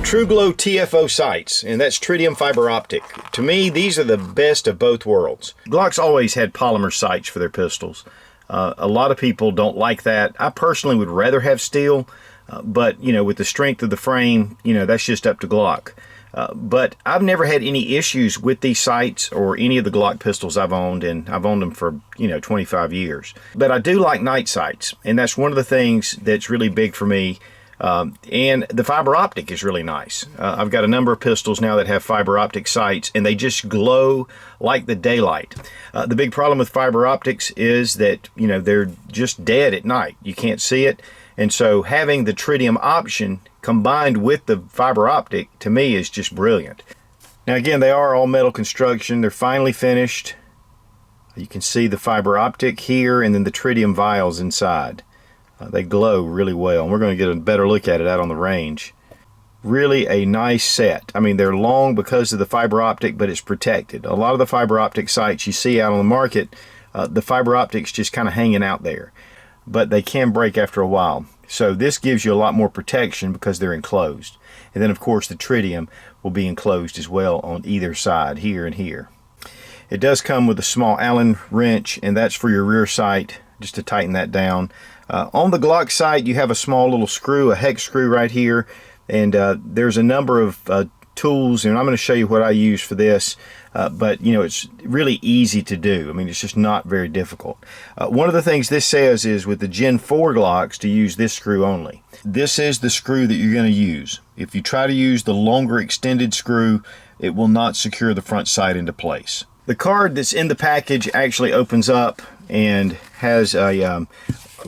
TruGlo TFO Sights, and that's tritium fiber optic. To me, these are the best of both worlds. Glock's always had polymer sights for their pistols. A lot of people don't like that. I personally would rather have steel, but you know, with the strength of the frame, you know, that's just up to Glock. But I've never had any issues with these sights or any of the Glock pistols I've owned, and I've owned them for, you know, 25 years. But I do like night sights, and that's one of the things that's really big for me. And the fiber optic is really nice. I've got a number of pistols now that have fiber optic sights, and they just glow like the daylight. The big problem with fiber optics is that, you know, they're just dead at night. You can't see it. And so having the tritium option combined with the fiber optic, to me, is just brilliant. Now again, they are all metal construction. They're finally finished. You can see the fiber optic here and then the tritium vials inside. They glow really well, and we're going to get a better look at it out on the range. Really a nice set. I mean, they're long because of the fiber optic, but it's protected. A lot of the fiber optic sights you see out on the market, the fiber optic's just kind of hanging out there, but they can break after a while. So this gives you a lot more protection because they're enclosed. And then of course the tritium will be enclosed as well on either side, here and here. It does come with a small Allen wrench, and that's for your rear sight, just to tighten that down. On the Glock sight, you have a small little screw, a hex screw right here, and there's a number of tools, and I'm going to show you what I use for this, but you know, it's really easy to do. I mean, it's just not very difficult. One of the things this says is with the Gen 4 Glocks to use this screw only. This is the screw that you're going to use. If you try to use the longer extended screw, it will not secure the front sight into place. The card that's in the package actually opens up and has a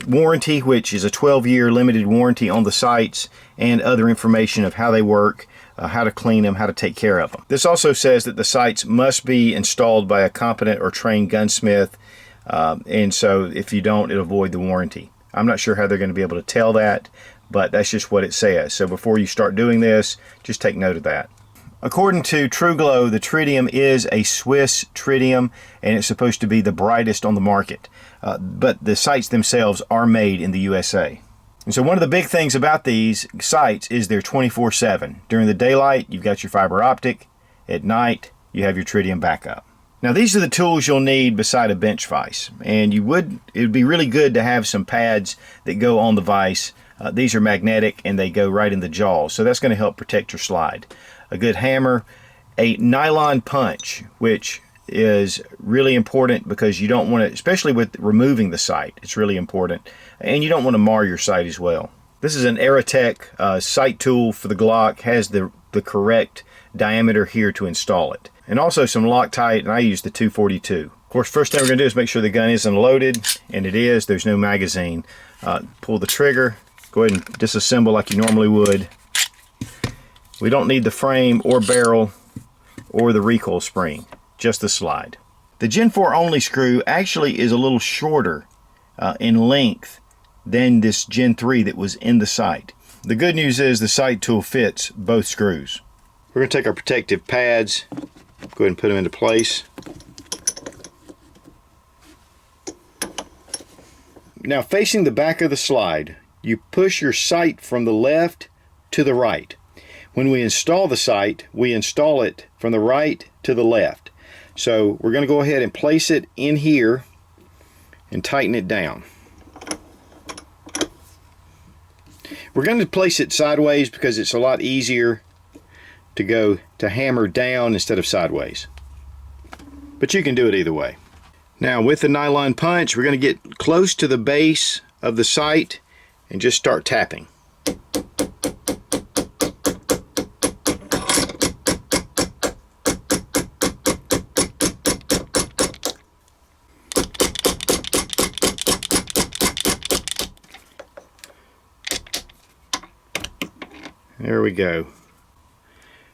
warranty, which is a 12-year limited warranty on the sights, and other information of how they work, how to clean them, how to take care of them. This also says that the sights must be installed by a competent or trained gunsmith, and so if you don't, it'll void the warranty. I'm not sure how they're going to be able to tell that, but that's just what it says. So before you start doing this, just take note of that. According to TruGlo, the tritium is a Swiss tritium, and it's supposed to be the brightest on the market. But the sights themselves are made in the USA. And so one of the big things about these sights is they're 24/7. During the daylight, you've got your fiber optic. At night, you have your tritium backup. Now these are the tools you'll need beside a bench vise. And it would be really good to have some pads that go on the vise. These are magnetic and they go right in the jaws. So that's going to help protect your slide. A good hammer, a nylon punch, which is really important because you don't want to, especially with removing the sight, it's really important. And you don't want to mar your sight as well. This is an Aerotech sight tool for the Glock, has the correct diameter here to install it. And also some Loctite, and I use the 242. Of course, first thing we're going to do is make sure the gun isn't loaded, and it is. There's no magazine. Pull the trigger, go ahead and disassemble like you normally would. We don't need the frame or barrel or the recoil spring, just the slide. The Gen 4 only screw actually is a little shorter in length than this Gen 3 that was in the sight. The good news is the sight tool fits both screws. We're going to take our protective pads, go ahead and put them into place. Now facing the back of the slide, you push your sight from the left to the right. When we install the sight, we install it from the right to the left. So we're going to go ahead and place it in here and tighten it down. We're going to place it sideways because it's a lot easier to hammer down instead of sideways. But you can do it either way. Now with the nylon punch, we're going to get close to the base of the sight and just start tapping. There we go.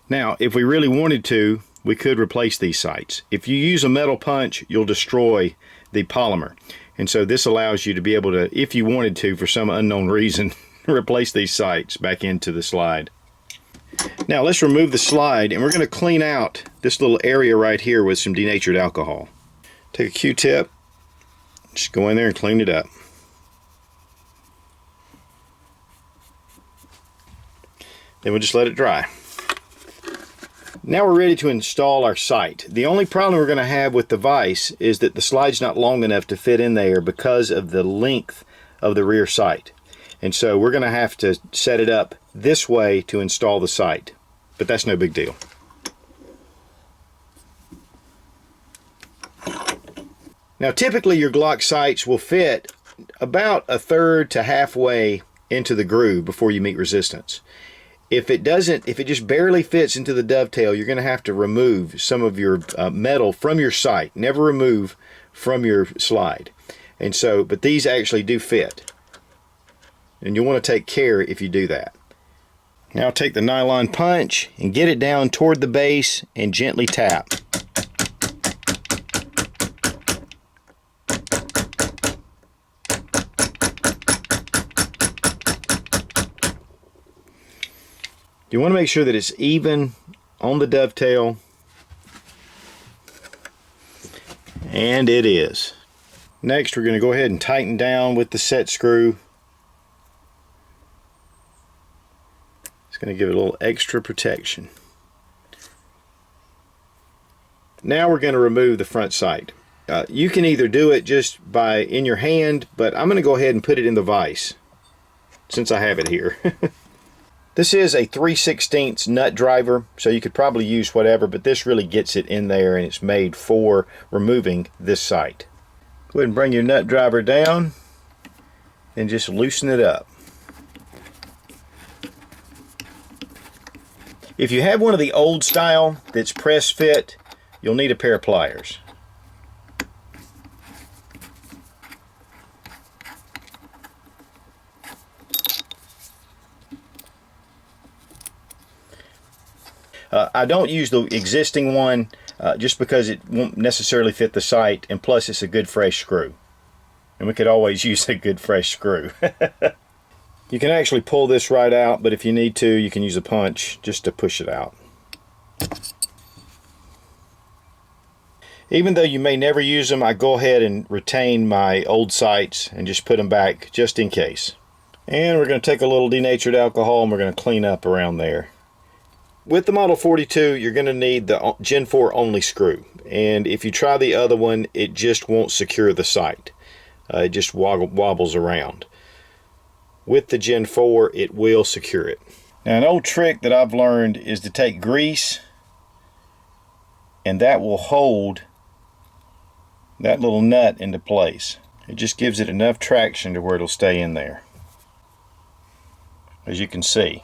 Now, if we really wanted to, we could replace these sights. If you use a metal punch, you'll destroy the polymer. And so this allows you to be able to, if you wanted to, for some unknown reason, replace these sights back into the slide. Now let's remove the slide, and we're going to clean out this little area right here with some denatured alcohol. Take a Q-tip, just go in there and clean it up. Then we'll just let it dry. Now we're ready to install our sight. The only problem we're going to have with the vise is that the slide's not long enough to fit in there because of the length of the rear sight. And so we're going to have to set it up this way to install the sight. But that's no big deal. Now typically your Glock sights will fit about 1/3 to halfway into the groove before you meet resistance. If it just barely fits into the dovetail, you're going to have to remove some of your metal from your sight. Never remove from your slide. And so, but these actually do fit. And you'll want to take care if you do that. Now take the nylon punch and get it down toward the base and gently tap. You want to make sure that it's even on the dovetail, and it is. Next, we're going to go ahead and tighten down with the set screw. It's going to give it a little extra protection. Now we're going to remove the front sight. You can either do it just by in your hand, but I'm going to go ahead and put it in the vise since I have it here. This is a 3/16 nut driver, so you could probably use whatever, but this really gets it in there, and it's made for removing this sight. Go ahead and bring your nut driver down and just loosen it up. If you have one of the old style that's press fit, you'll need a pair of pliers. I don't use the existing one just because it won't necessarily fit the sight, and plus it's a good fresh screw. And we could always use a good fresh screw. You can actually pull this right out, but if you need to, you can use a punch just to push it out. Even though you may never use them, I go ahead and retain my old sights and just put them back just in case. And we're going to take a little denatured alcohol and we're going to clean up around there. With the Model 42, you're going to need the Gen 4 only screw. And if you try the other one, it just won't secure the sight. It just wobbles around. With the Gen 4, it will secure it. Now, an old trick that I've learned is to take grease, and that will hold that little nut into place. It just gives it enough traction to where it'll stay in there. As you can see.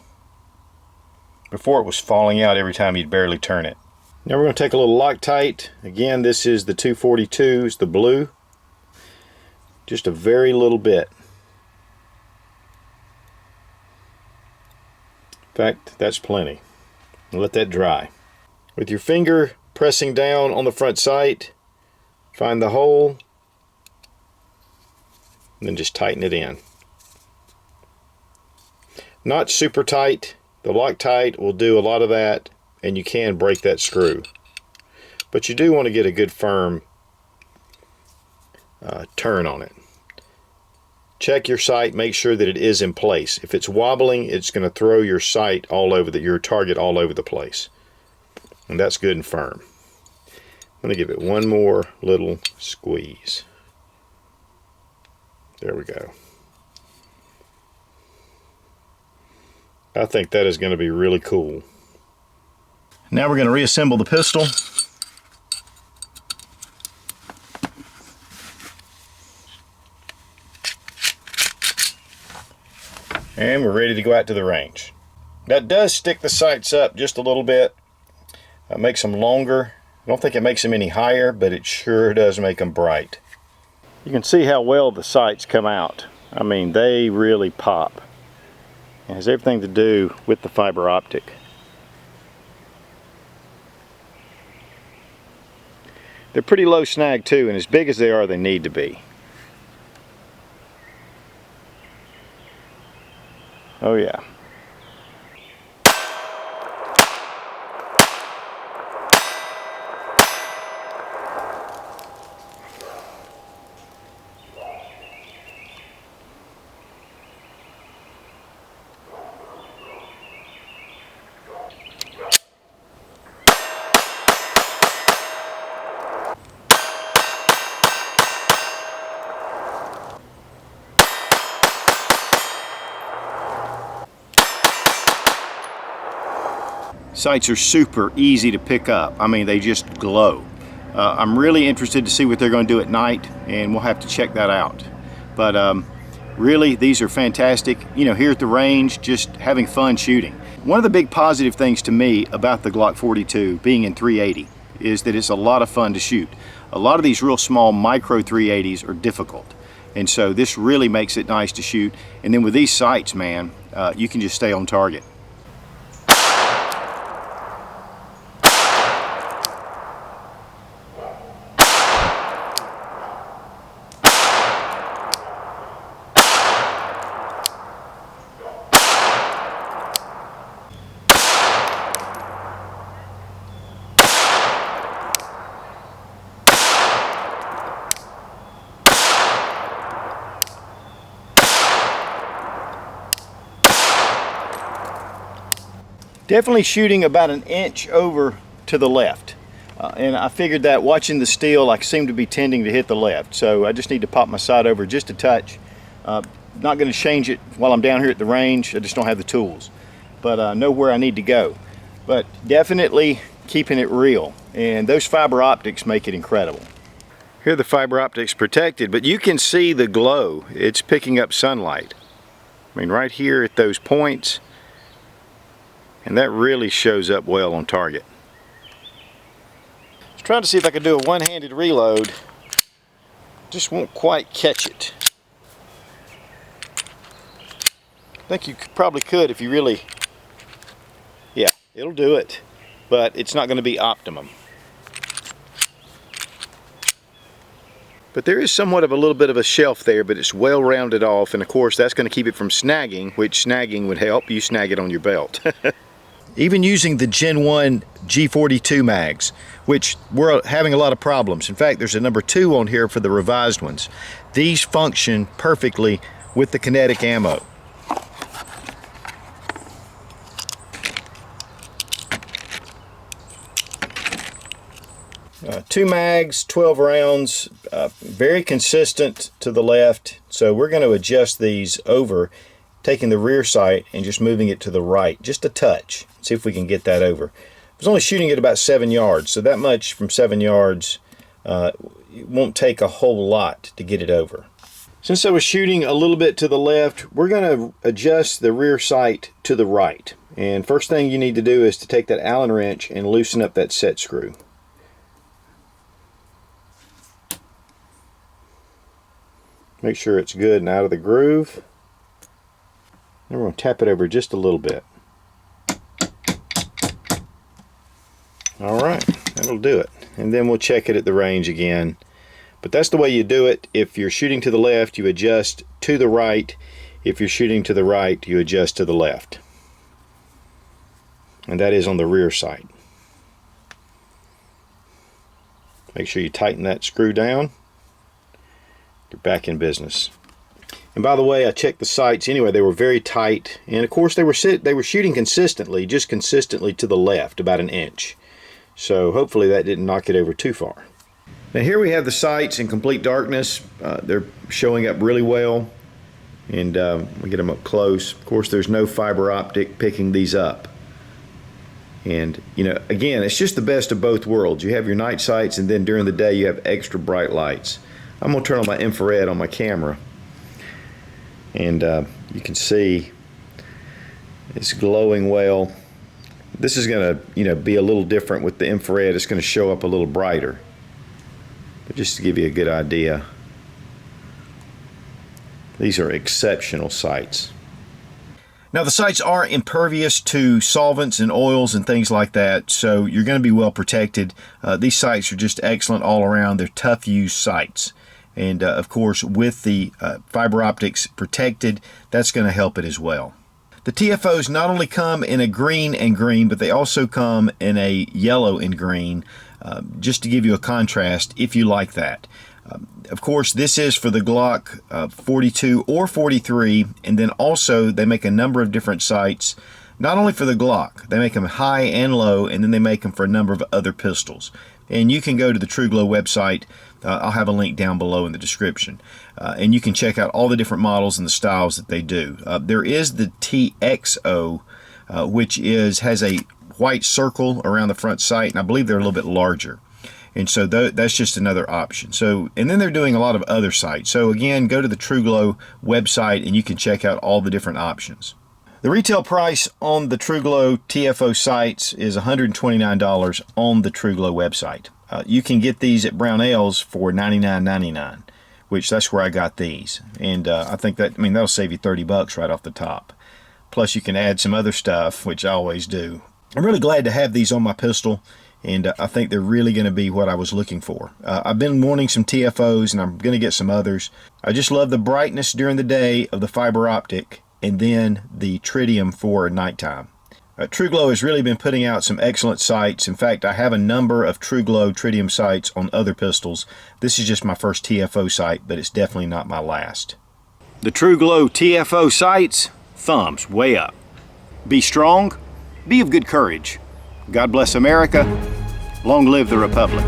Before it was falling out every time you'd barely turn it. Now we're going to take a little Loctite. Again, this is the 242, it's the blue. Just a very little bit. In fact, that's plenty. Let that dry. With your finger pressing down on the front sight, find the hole, and then just tighten it in. Not super tight. The Loctite will do a lot of that, and you can break that screw. But you do want to get a good firm turn on it. Check your sight, make sure that it is in place. If it's wobbling, it's going to throw your sight all over your target all over the place. And that's good and firm. I'm going to give it one more little squeeze. There we go. I think that is going to be really cool. Now we're going to reassemble the pistol. And we're ready to go out to the range. That does stick the sights up just a little bit. It makes them longer. I don't think it makes them any higher, but it sure does make them bright. You can see how well the sights come out. I mean, they really pop. It has everything to do with the fiber optic. They're pretty low snag too, and as big as they are, they need to be. Oh yeah. Sights are super easy to pick up. I mean, they just glow. I'm really interested to see what they're going to do at night, and we'll have to check that out. But really, these are fantastic. You know, here at the range, just having fun shooting. One of the big positive things to me about the Glock 42 being in 380 is that it's a lot of fun to shoot. A lot of these real small micro 380s are difficult, and so this really makes it nice to shoot. And then with these sights, man, you can just stay on target. Definitely shooting about an inch over to the left. And I figured that watching the steel, I seem to be tending to hit the left. So I just need to pop my sight over just a touch. Not going to change it while I'm down here at the range. I just don't have the tools. But I know where I need to go. But definitely keeping it real. And those fiber optics make it incredible. Here the fiber optics protected, but you can see the glow. It's picking up sunlight. I mean, right here at those points. And that really shows up well on target. I was trying to see if I could do a one-handed reload. Just won't quite catch it. I think you probably could if you really... Yeah, it'll do it. But it's not going to be optimum. But there is somewhat of a little bit of a shelf there, but it's well rounded off. And of course, that's going to keep it from snagging, which snagging would help. You snag it on your belt. Even using the Gen 1 G42 mags, which we're having a lot of problems. In fact, there's a number 2 on here for the revised ones. These function perfectly with the kinetic ammo. Two mags, 12 rounds, very consistent to the left. So we're going to adjust these over, taking the rear sight and just moving it to the right, just a touch. See if we can get that over. I was only shooting at about 7 yards, so that much from 7 yards, it won't take a whole lot to get it over. Since I was shooting a little bit to the left, we're going to adjust the rear sight to the right. And first thing you need to do is to take that Allen wrench and loosen up that set screw. Make sure it's good and out of the groove. And we're going to tap it over just a little bit. Alright, that'll do it. And then we'll check it at the range again. But that's the way you do it. If you're shooting to the left, you adjust to the right. If you're shooting to the right, you adjust to the left. And that is on the rear sight. Make sure you tighten that screw down. You're back in business. And by the way, I checked the sights anyway. They were very tight. And of course, they were shooting consistently, just consistently to the left, about an inch. So hopefully that didn't knock it over too far. Now here we have the sights in complete darkness. They're showing up really well. And we get them up close. Of course, there's no fiber optic picking these up. And, you know, again, it's just the best of both worlds. You have your night sights, and then during the day you have extra bright lights. I'm going to turn on my infrared on my camera. And you can see it's glowing well. This is going to, you know, be a little different with the infrared. It's going to show up a little brighter. But just to give you a good idea, these are exceptional sights. Now the sights are impervious to solvents and oils and things like that, so you're going to be well protected. These sights are just excellent all around. They're tough use sights. And of course, with the fiber optics protected, that's going to help it as well. The TFOs not only come in a green and green, but they also come in a yellow and green, just to give you a contrast if you like that. Of course, this is for the Glock 42 or 43, and then also they make a number of different sights, not only for the Glock, they make them high and low, and then they make them for a number of other pistols. And you can go to the TruGlo website. I'll have a link down below in the description. And you can check out all the different models and the styles that they do. There is the TXO, which has a white circle around the front sight, and I believe they're a little bit larger. And so that's just another option. And then they're doing a lot of other sights. So again, go to the TruGlo website and you can check out all the different options. The retail price on the TruGlo TFO Sights is $129 on the TruGlo website. You can get these at Brownells for $99.99, which that's where I got these. And I think that'll save you 30 bucks right off the top. Plus you can add some other stuff, which I always do. I'm really glad to have these on my pistol, and I think they're really going to be what I was looking for. I've been wanting some TFOs, and I'm going to get some others. I just love the brightness during the day of the fiber optic, and then the Tritium for nighttime. TruGlo has really been putting out some excellent sights. In fact, I have a number of TruGlo Tritium sights on other pistols. This is just my first TFO sight, but it's definitely not my last. The TruGlo TFO Sights, thumbs way up. Be strong, be of good courage. God bless America. Long live the Republic.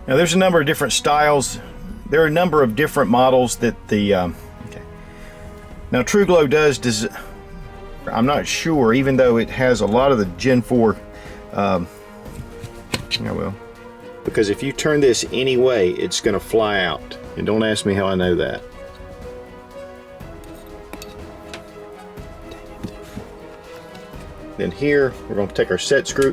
Now there's a number of different styles. There are a number of different models that the Now TruGlo does I'm not sure, even though it has a lot of the Gen 4 because if you turn this any way, it's going to fly out, and don't ask me how I know that. Then here we're going to take our set screw